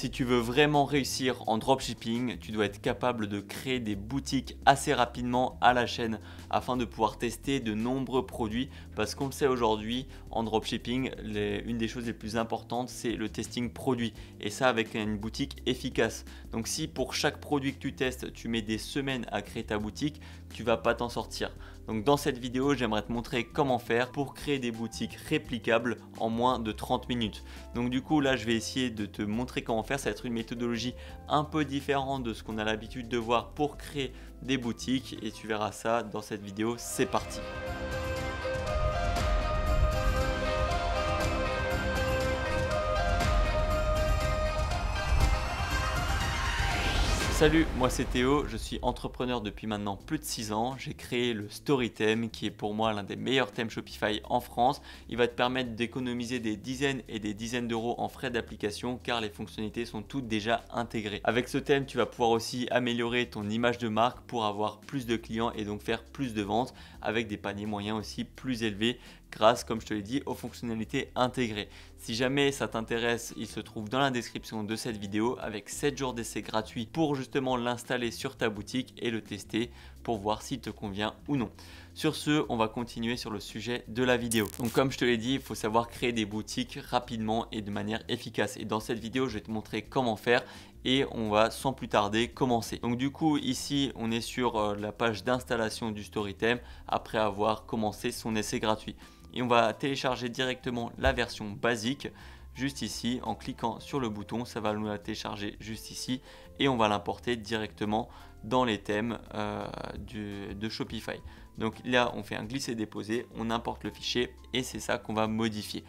Si tu veux vraiment réussir en dropshipping, tu dois être capable de créer des boutiques assez rapidement à la chaîne afin de pouvoir tester de nombreux produits parce qu'on le sait aujourd'hui en dropshipping, une des choses les plus importantes c'est le testing produit et ça avec une boutique efficace. Donc si pour chaque produit que tu testes, tu mets des semaines à créer ta boutique, tu vas pas t'en sortir. Donc dans cette vidéo, j'aimerais te montrer comment faire pour créer des boutiques réplicables en moins de 30 minutes. Donc du coup là, je vais essayer de te montrer comment faire. Ça va être une méthodologie un peu différente de ce qu'on a l'habitude de voir pour créer des boutiques et tu verras ça dans cette vidéo. C'est parti! Salut, moi c'est Théo, je suis entrepreneur depuis maintenant plus de 6 ans. J'ai créé le Storytheme qui est pour moi l'un des meilleurs thèmes Shopify en France. Il va te permettre d'économiser des dizaines et des dizaines d'euros en frais d'application car les fonctionnalités sont toutes déjà intégrées. Avec ce thème, tu vas pouvoir aussi améliorer ton image de marque pour avoir plus de clients et donc faire plus de ventes avec des paniers moyens aussi plus élevés grâce, comme je te l'ai dit, aux fonctionnalités intégrées. Si jamais ça t'intéresse, il se trouve dans la description de cette vidéo avec 7 jours d'essai gratuit pour justement l'installer sur ta boutique et le tester pour voir s'il te convient ou non. Sur ce, on va continuer sur le sujet de la vidéo. Donc comme je te l'ai dit, il faut savoir créer des boutiques rapidement et de manière efficace. Et dans cette vidéo, je vais te montrer comment faire et on va sans plus tarder commencer. Donc du coup, ici, on est sur la page d'installation du Storytheme après avoir commencé son essai gratuit. Et on va télécharger directement la version basique juste ici en cliquant sur le bouton, ça va nous la télécharger juste ici et on va l'importer directement dans les thèmes de Shopify. Donc là on fait un glisser-déposer, on importe le fichier et c'est ça qu'on va modifier.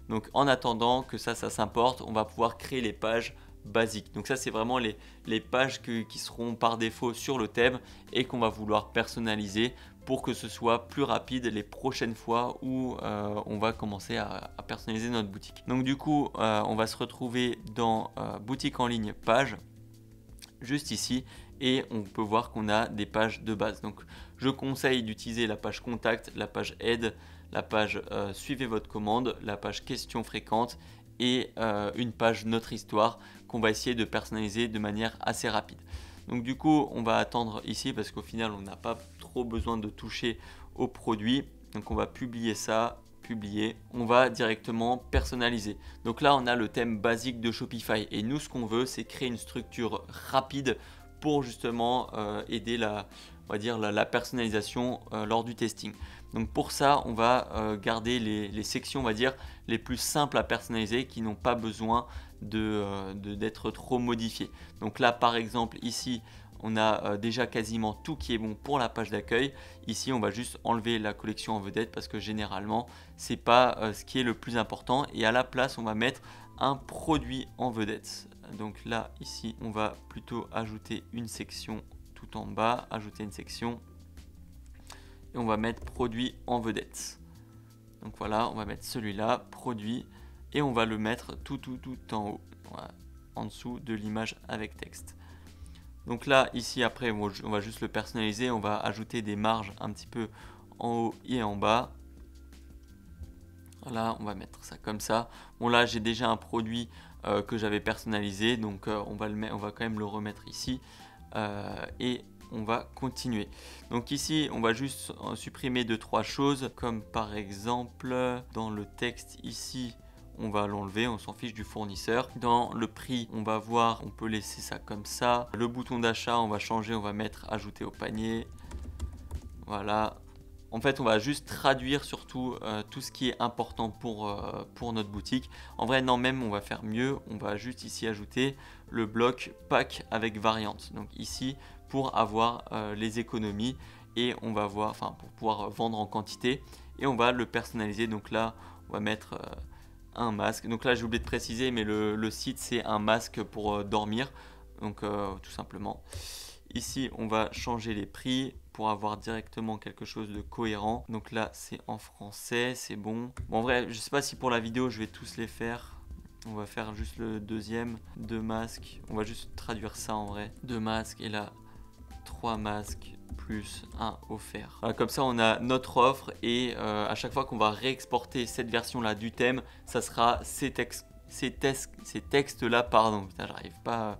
Donc en attendant que ça s'importe, on va pouvoir créer les pages basiques. Donc ça c'est vraiment les pages qui seront par défaut sur le thème et qu'on va vouloir personnaliser pour que ce soit plus rapide les prochaines fois où on va commencer à personnaliser notre boutique. Donc du coup, on va se retrouver dans boutique en ligne page, juste ici, et on peut voir qu'on a des pages de base. Donc je conseille d'utiliser la page contact, la page aide, la page suivez votre commande, la page questions fréquentes et une page notre histoire qu'on va essayer de personnaliser de manière assez rapide. Donc du coup, on va attendre ici parce qu'au final, on n'a pas trop besoin de toucher au produit. Donc on va publier ça, publier. On va directement personnaliser. Donc là, on a le thème basique de Shopify. Et nous, ce qu'on veut, c'est créer une structure rapide pour justement aider on va dire la personnalisation lors du testing. Donc pour ça, on va garder les sections, on va dire, les plus simples à personnaliser qui n'ont pas besoin d'être trop modifiées. Donc là, par exemple, ici, on a déjà quasiment tout qui est bon pour la page d'accueil. Ici, on va juste enlever la collection en vedette parce que généralement, c'est pas ce qui est le plus important. Et à la place, on va mettre un produit en vedette. Donc là, ici, on va plutôt ajouter une section tout en bas, ajouter une section et on va mettre produit en vedette. Donc voilà, on va mettre celui-là, produit, et on va le mettre tout en haut, voilà, en dessous de l'image avec texte. Donc là, ici, après, on va juste le personnaliser, on va ajouter des marges un petit peu en haut et en bas. Voilà, on va mettre ça comme ça. Bon là, j'ai déjà un produit que j'avais personnalisé, donc on va quand même le remettre ici et on va continuer. Donc ici, on va juste supprimer 2-3 choses, comme par exemple dans le texte ici, on va l'enlever, on s'en fiche du fournisseur. Dans le prix, on va voir, on peut laisser ça comme ça. Le bouton d'achat, on va changer, on va mettre ajouter au panier. Voilà. En fait, on va juste traduire surtout tout ce qui est important pour notre boutique. En vrai, non, même on va faire mieux. On va juste ici ajouter le bloc pack avec variante. Donc ici, pour avoir les économies et on va voir, enfin pour pouvoir vendre en quantité et on va le personnaliser. Donc là, on va mettre un masque. Donc là, j'ai oublié de préciser, mais le site, c'est un masque pour dormir. Donc tout simplement. Ici, on va changer les prix pour avoir directement quelque chose de cohérent. Donc là, c'est en français, c'est bon. Bon, en vrai, je sais pas si pour la vidéo, je vais tous les faire. On va faire juste le deuxième, 2 masques. On va juste traduire ça en vrai. 2 masques et là, 3 masques plus 1 offert. Voilà, comme ça, on a notre offre et à chaque fois qu'on va réexporter cette version-là du thème, ça sera ces ces textes-là, pardon, putain, j'arrive pas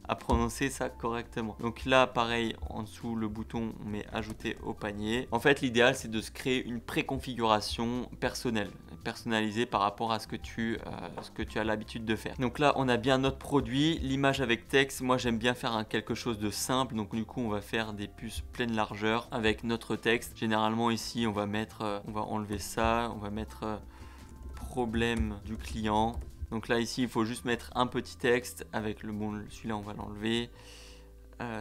à prononcer ça correctement. Donc là, pareil, en dessous, le bouton, on met ajouter au panier. En fait, l'idéal, c'est de se créer une préconfiguration personnalisée par rapport à ce que tu as l'habitude de faire. Donc là, on a bien notre produit, l'image avec texte. Moi, j'aime bien faire quelque chose de simple. Donc du coup, on va faire des puces pleine largeur avec notre texte. Généralement, ici, on va enlever ça, on va mettre problème du client. Donc là, ici, il faut juste mettre un petit texte avec celui-là, on va l'enlever.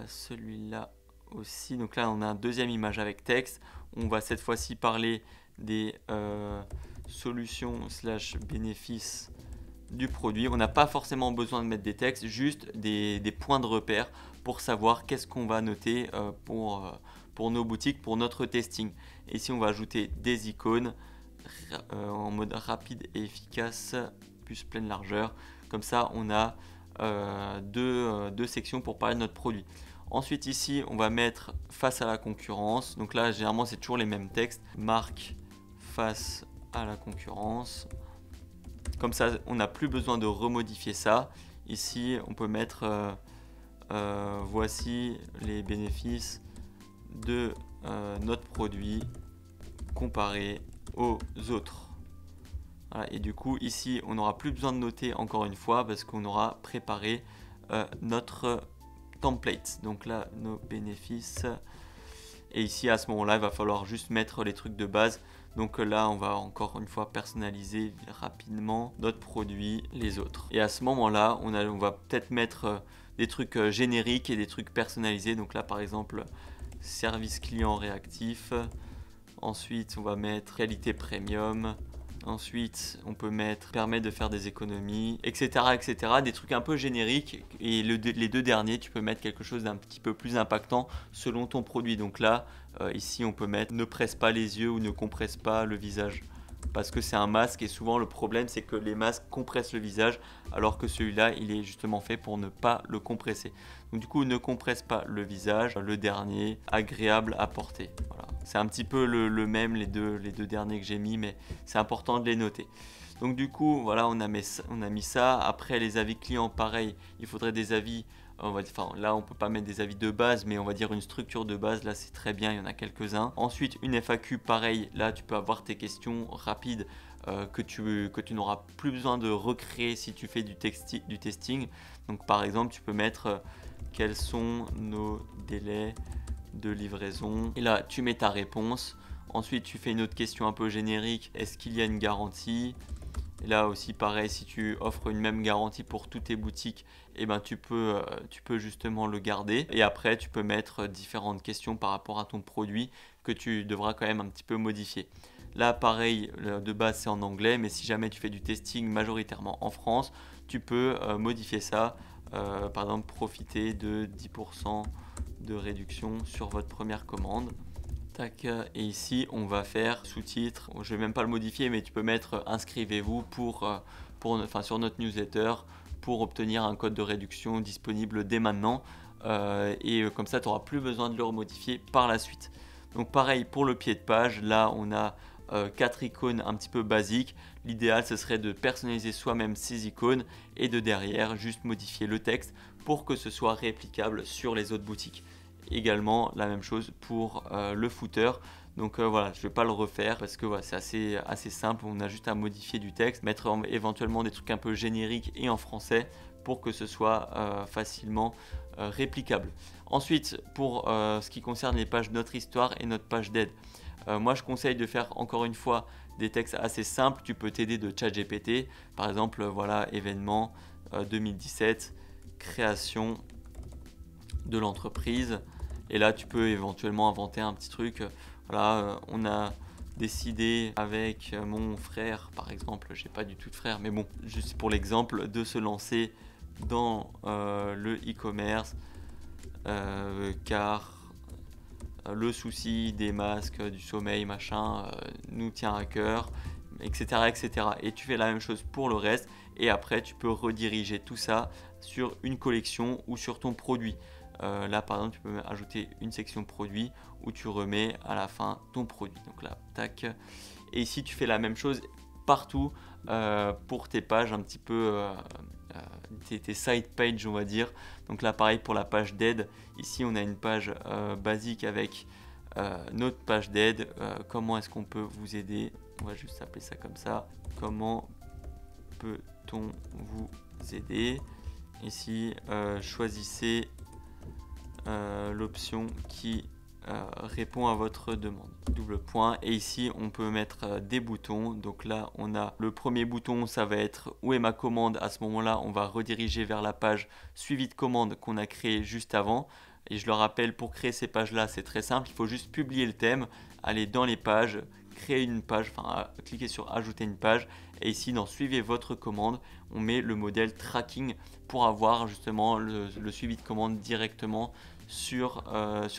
Celui-là aussi. Donc là, on a une deuxième image avec texte. On va cette fois-ci parler des solutions / bénéfices du produit. On n'a pas forcément besoin de mettre des textes, juste des points de repère pour savoir qu'est-ce qu'on va noter pour nos boutiques, pour notre testing. Et ici, on va ajouter des icônes en mode rapide et efficace, plus pleine largeur. Comme ça, on a deux sections pour parler de notre produit. Ensuite, ici, on va mettre face à la concurrence. Donc là, généralement, c'est toujours les mêmes textes. Marque face à la concurrence. Comme ça, on n'a plus besoin de remodifier ça. Ici, on peut mettre voici les bénéfices de notre produit comparé aux autres. Voilà, et du coup, ici, on n'aura plus besoin de noter encore une fois parce qu'on aura préparé notre template. Donc là, nos bénéfices. Et ici, à ce moment-là, il va falloir juste mettre les trucs de base. Donc là, on va encore une fois personnaliser rapidement notre produit, les autres. Et à ce moment-là, on va peut-être mettre des trucs génériques et des trucs personnalisés. Donc là, par exemple, service client réactif. Ensuite, on va mettre qualité premium. Ensuite, on peut permettre de faire des économies, etc., etc. Des trucs un peu génériques. Et les deux derniers, tu peux mettre quelque chose d'un petit peu plus impactant selon ton produit. Donc là, ici, on peut mettre ne presse pas les yeux ou ne compresse pas le visage. Parce que c'est un masque et souvent le problème, c'est que les masques compressent le visage alors que celui-là, il est justement fait pour ne pas le compresser. Donc du coup, ne compresse pas le visage. Le dernier, agréable à porter. Voilà. C'est un petit peu le même, les deux derniers que j'ai mis, mais c'est important de les noter. Donc du coup, voilà, on a mis ça. Après, les avis clients, pareil, il faudrait des avis. Là, on peut pas mettre des avis de base, mais on va dire une structure de base. Là, c'est très bien, il y en a quelques-uns. Ensuite, une FAQ, pareil. Là, tu peux avoir tes questions rapides que tu n'auras plus besoin de recréer si tu fais du testing. Donc, par exemple, tu peux mettre quels sont nos délais de livraison. Et là, tu mets ta réponse. Ensuite, tu fais une autre question un peu générique. Est-ce qu'il y a une garantie ? Et là aussi, pareil, si tu offres une même garantie pour toutes tes boutiques, eh ben, tu peux justement le garder. Et après, tu peux mettre différentes questions par rapport à ton produit que tu devras quand même un petit peu modifier. Là, pareil, de base, c'est en anglais, mais si jamais tu fais du testing majoritairement en France, tu peux modifier ça. Par exemple, profiter de 10% de réduction sur votre première commande. Tac, et ici on va faire sous-titres, je vais même pas le modifier, mais tu peux mettre inscrivez-vous sur notre newsletter pour obtenir un code de réduction disponible dès maintenant, et comme ça tu n'auras plus besoin de le remodifier par la suite. Donc pareil pour le pied de page, là on a 4 icônes un petit peu basiques. L'idéal ce serait de personnaliser soi-même ces icônes et de derrière juste modifier le texte pour que ce soit réplicable sur les autres boutiques. Également la même chose pour le footer. Donc voilà, je ne vais pas le refaire parce que voilà, c'est assez simple. On a juste à modifier du texte, mettre éventuellement des trucs un peu génériques et en français pour que ce soit facilement réplicable. Ensuite, pour ce qui concerne les pages Notre Histoire et notre page d'aide, moi je conseille de faire encore une fois des textes assez simples. Tu peux t'aider de ChatGPT. Par exemple, voilà, événement 2017, création de l'entreprise. Et là, tu peux éventuellement inventer un petit truc. Voilà, on a décidé avec mon frère, par exemple, j'ai pas du tout de frère, mais bon, juste pour l'exemple, de se lancer dans le e-commerce, car le souci des masques, du sommeil, machin, nous tient à cœur, etc., etc. Et tu fais la même chose pour le reste, et après, tu peux rediriger tout ça sur une collection ou sur ton produit. Là par exemple tu peux ajouter une section produit où tu remets à la fin ton produit. Donc là tac, et ici tu fais la même chose partout pour tes pages un petit peu, tes side pages on va dire. Donc là pareil pour la page d'aide, ici on a une page basique avec notre page d'aide, comment est-ce qu'on peut vous aider, on va juste appeler ça comme ça, comment peut-on vous aider. Ici choisissez l'option qui répond à votre demande, double point. Et ici on peut mettre des boutons. Donc là on a le premier bouton, ça va être où est ma commande. À ce moment là on va rediriger vers la page suivi de commande qu'on a créé juste avant. Et je le rappelle, pour créer ces pages là c'est très simple, il faut juste publier le thème, aller dans les pages, créer une page, enfin cliquer sur ajouter une page, et ici dans suivez votre commande on met le modèle tracking pour avoir justement le suivi de commande directement sur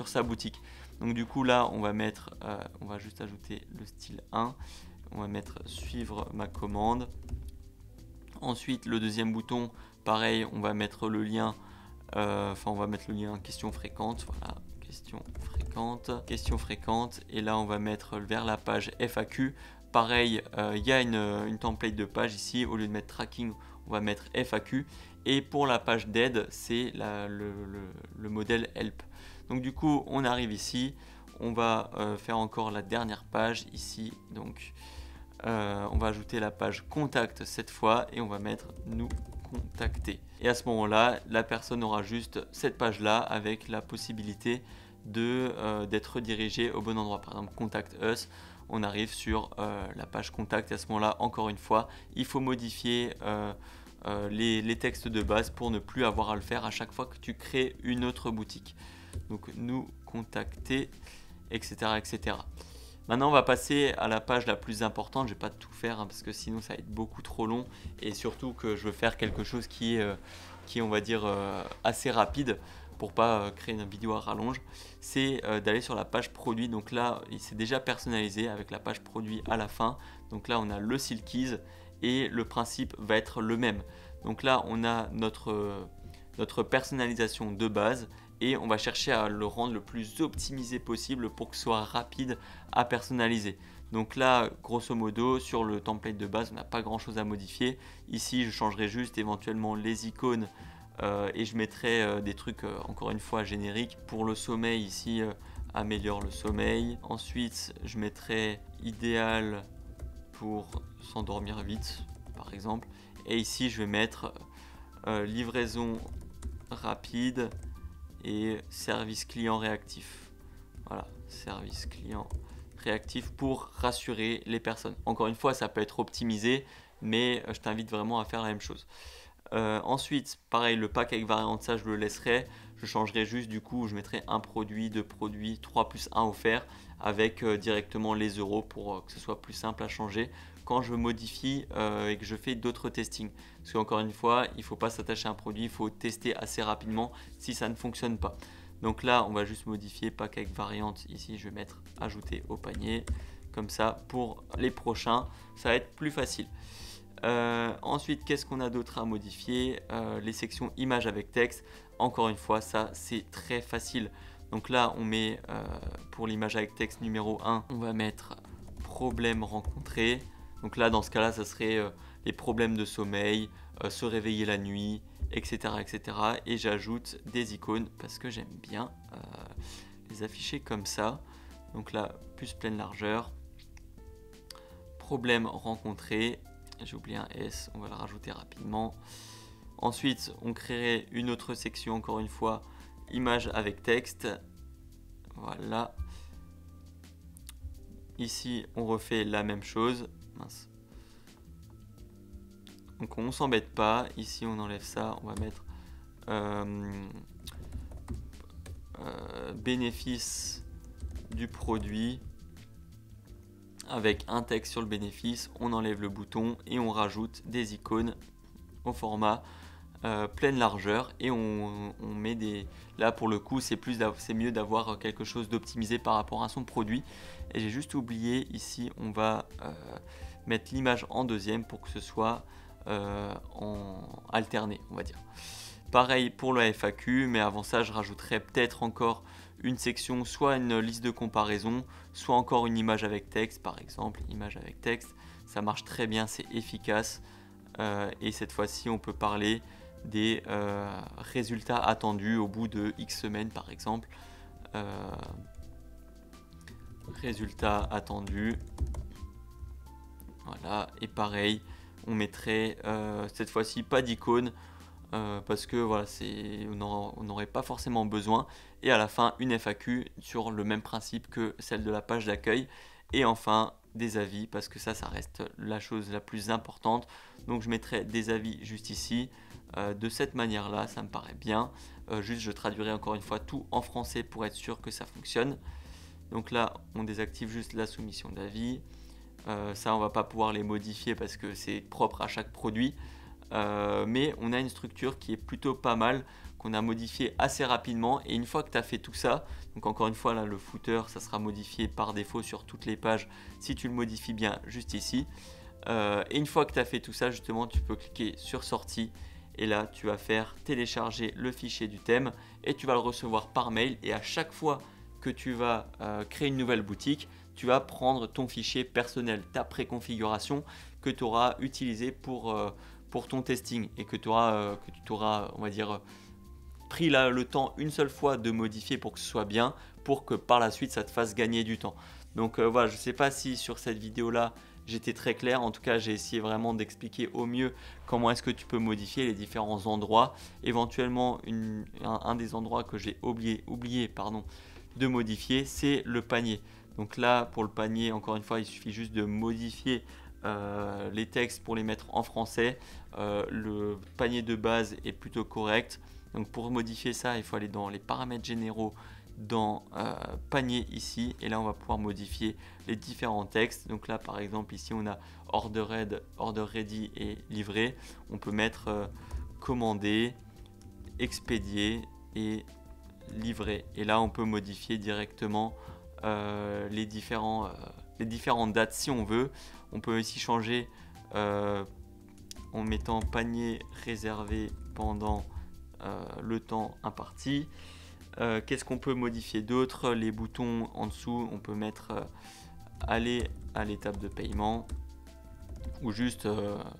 sa boutique. Donc du coup là on va mettre, on va juste ajouter le style 1, on va mettre suivre ma commande. Ensuite le deuxième bouton, pareil, on va mettre le lien, on va mettre le lien question fréquente, voilà, question fréquente, et là on va mettre vers la page FAQ. Pareil, il y a une template de page ici, au lieu de mettre tracking on va mettre FAQ, et pour la page d'aide c'est le modèle help. Donc du coup on arrive ici, on va faire encore la dernière page ici, donc on va ajouter la page contact cette fois et on va mettre nous contacter, et à ce moment là la personne aura juste cette page là avec la possibilité d'être redirigée au bon endroit. Par exemple contact us, on arrive sur la page contact, et à ce moment là encore une fois il faut modifier les textes de base pour ne plus avoir à le faire à chaque fois que tu crées une autre boutique. Donc nous contacter, etc., etc. Maintenant on va passer à la page la plus importante. Je vais pas tout faire hein, parce que sinon ça va être beaucoup trop long, et surtout que je veux faire quelque chose qui est on va dire assez rapide pour pas créer une vidéo à rallonge. C'est d'aller sur la page produit. Donc là il s'est déjà personnalisé avec la page produit à la fin. Donc là on a le Silkies et le principe va être le même. Donc là on a notre personnalisation de base, et on va chercher à le rendre le plus optimisé possible pour que ce soit rapide à personnaliser. Donc là, grosso modo, sur le template de base, on n'a pas grand chose à modifier. Ici, je changerai juste éventuellement les icônes et je mettrai des trucs, encore une fois, génériques. Pour le sommeil, ici, améliore le sommeil. Ensuite, je mettrai idéal pour s'endormir vite, par exemple. Et ici, je vais mettre livraison rapide et service client réactif. Voilà, service client réactif pour rassurer les personnes. Encore une fois, ça peut être optimisé, mais je t'invite vraiment à faire la même chose. Ensuite, pareil, le pack avec variante, ça je le laisserai. Je changerai juste, du coup, je mettrai un produit, deux produits, 3 plus 1 offert avec directement les euros pour que ce soit plus simple à changer quand je modifie et que je fais d'autres testings. Parce qu'encore une fois, il ne faut pas s'attacher à un produit, il faut tester assez rapidement si ça ne fonctionne pas. Donc là, on va juste modifier pack avec variante. Ici, je vais mettre ajouter au panier. Comme ça, pour les prochains, ça va être plus facile. Ensuite, qu'est-ce qu'on a d'autre à modifier? Les sections images avec texte. Encore une fois, ça c'est très facile. Donc là, on met pour l'image avec texte numéro 1, on va mettre problème rencontré. Donc là, dans ce cas-là, ça serait les problèmes de sommeil, se réveiller la nuit, etc., etc. Et j'ajoute des icônes parce que j'aime bien les afficher comme ça. Donc là, plus pleine largeur. Problème rencontré. J'ai oublié un S, on va le rajouter rapidement. Ensuite, on créerait une autre section, encore une fois, image avec texte. Voilà. Ici, on refait la même chose. Mince. Donc, on ne s'embête pas. Ici, on enlève ça. On va mettre bénéfice du produit. Avec un texte sur le bénéfice, on enlève le bouton et on rajoute des icônes au format pleine largeur, et on met des... Là pour le coup c'est mieux d'avoir quelque chose d'optimisé par rapport à son produit. Et j'ai juste oublié, ici on va mettre l'image en deuxième pour que ce soit en alterné, on va dire. Pareil pour le FAQ, mais avant ça je rajouterai peut-être encore une section, soit une liste de comparaison, soit encore une image avec texte, par exemple, image avec texte. ça marche très bien, c'est efficace. Et cette fois-ci, on peut parler des résultats attendus au bout de X semaines, par exemple. Résultats attendus. Voilà, et pareil, on mettrait cette fois-ci pas d'icône parce que voilà, on n'aurait pas forcément besoin. Et à la fin, une FAQ sur le même principe que celle de la page d'accueil. Et enfin, des avis, parce que ça reste la chose la plus importante. Donc je mettrai des avis juste ici. De cette manière-là, ça me paraît bien. Juste, je traduirai encore une fois tout en français pour être sûr que ça fonctionne. Donc là, on désactive juste la soumission d'avis. Ça, on va pas pouvoir les modifier parce que c'est propre à chaque produit. Mais on a une structure qui est plutôt pas mal, qu'on a modifié assez rapidement. Et une fois que tu as fait tout ça, donc encore une fois là, le footer, ça sera modifié par défaut sur toutes les pages si tu le modifies bien juste ici. Et une fois que tu as fait tout ça, justement, tu peux cliquer sur sortie. Et là, tu vas faire télécharger le fichier du thème et tu vas le recevoir par mail. Et à chaque fois que tu vas créer une nouvelle boutique, tu vas prendre ton fichier personnel, ta préconfiguration que tu auras utilisé pour ton testing et que tu auras, on va dire, pris le temps une seule fois de modifier pour que ce soit bien, pour que par la suite ça te fasse gagner du temps. Donc voilà, je ne sais pas si sur cette vidéo là j'étais très clair. En tout cas, j'ai essayé vraiment d'expliquer au mieux comment est-ce que tu peux modifier les différents endroits. Éventuellement, un des endroits que j'ai oublié de modifier, c'est le panier. Donc là, pour le panier, encore une fois, il suffit juste de modifier les textes pour les mettre en français. Le panier de base est plutôt correct. Donc pour modifier ça, il faut aller dans les paramètres généraux, dans panier ici, et là on va pouvoir modifier les différents textes. Donc là par exemple ici on a order ready et livré. On peut mettre commandé, expédié et livré, et là on peut modifier directement les différentes dates si on veut. On peut aussi changer en mettant panier réservé pendant le temps imparti. Qu'est-ce qu'on peut modifier d'autre? Les boutons en dessous, on peut mettre aller à l'étape de paiement ou juste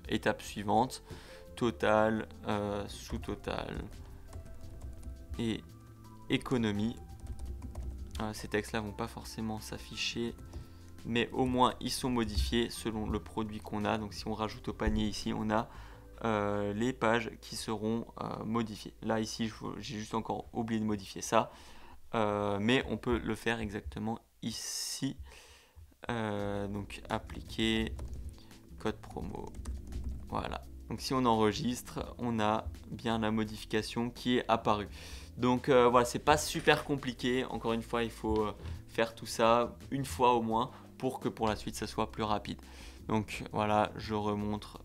étape suivante, total, sous-total et économie. Ces textes là vont pas forcément s'afficher, mais au moins ils sont modifiés selon le produit qu'on a. Donc si on rajoute au panier ici, on a les pages qui seront modifiées. Là ici j'ai juste encore oublié de modifier ça, mais on peut le faire exactement ici. Donc appliquer code promo, voilà. Donc si on enregistre, on a bien la modification qui est apparue. Donc voilà, c'est pas super compliqué. Encore une fois, il faut faire tout ça une fois au moins pour que pour la suite ça soit plus rapide. Donc voilà, je remontre.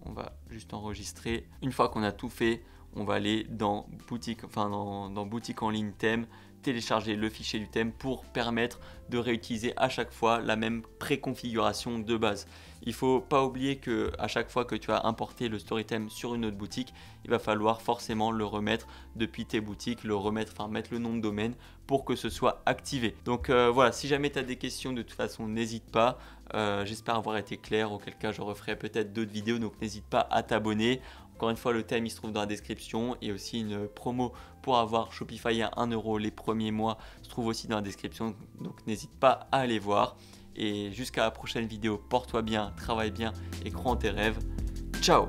On va juste enregistrer. Une fois qu'on a tout fait, on va aller dans boutique, dans boutique en ligne thème, télécharger le fichier du thème pour permettre de réutiliser à chaque fois la même préconfiguration de base. Il ne faut pas oublier que à chaque fois que tu as importé le StoryTheme sur une autre boutique, il va falloir forcément le remettre depuis tes boutiques, mettre le nom de domaine pour que ce soit activé. Donc voilà, si jamais tu as des questions, de toute façon, n'hésite pas. J'espère avoir été clair, auquel cas je referai peut-être d'autres vidéos, donc n'hésite pas à t'abonner. Encore une fois, le thème il se trouve dans la description, et aussi une promo pour avoir Shopify à 1 € les premiers mois se trouve aussi dans la description, donc n'hésite pas à aller voir. Et jusqu'à la prochaine vidéo, porte-toi bien, travaille bien et crois en tes rêves. Ciao!